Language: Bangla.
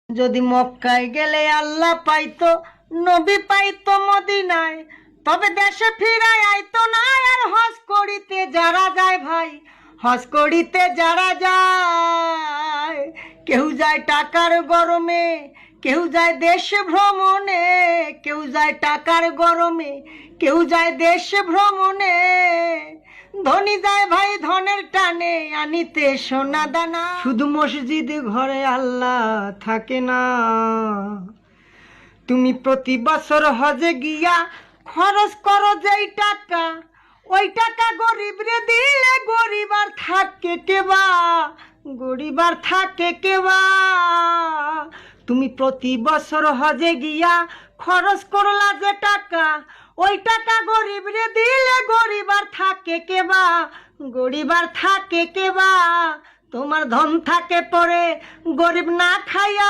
যদি মক্কায় গেলে আল্লাহ পাইতো, নবী পাইতো মদিনায়, তবে দেশে ফিরায় আইতো না। আর হজ করিতে যারা যায় ভাই, হজ করিতে যারা যায়, কেউ যায় টাকার গরমে, কেউ যায় দেশ ভ্রমণে, কেউ যায় টাকার গরমে, কেউ যায় দেশ ভ্রমণে। ধনী যায় ভাই ধনের টানে আনিতে সোনা দানা। শুধু মসজিদ ঘরে আল্লাহ থাকে না। তুমি প্রতি বছর হজে গিয়া খরচ করো যেই টাকা, ওই টাকা গরিব রে দিলে গরিব আর থাকে কেবা, গরিব আর থাকে কেবা। তুমি প্রতি বছর হজে গিয়া খরচ করলা যে টাকা, ওই টাকা গরিব রে দিলে গরিব আর থাকে কেবা, গরিব আর থাকে কেবা। তোমার ধন থাকে পরে গরিব না খাইয়া